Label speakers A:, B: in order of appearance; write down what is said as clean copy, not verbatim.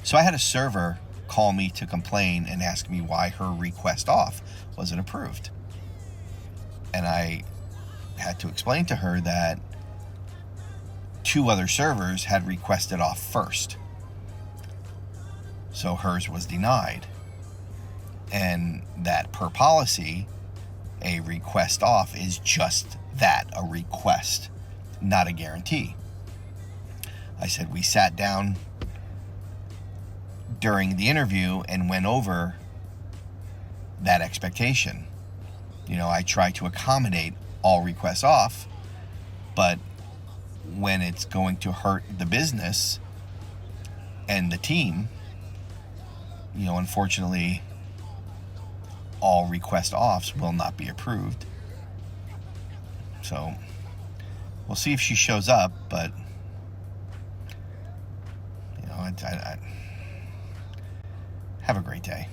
A: So I had a server call me to complain and ask me why her request off wasn't approved. And I had to explain to her that 2 other servers had requested off first. So hers was denied. And that per policy, a request off is just that, a request, not a guarantee. I said we sat down during the interview and went over that expectation. I try to accommodate all requests off, but when it's going to hurt the business and the team, unfortunately, all request offs will not be approved. So we'll see if she shows up, but I have a great day.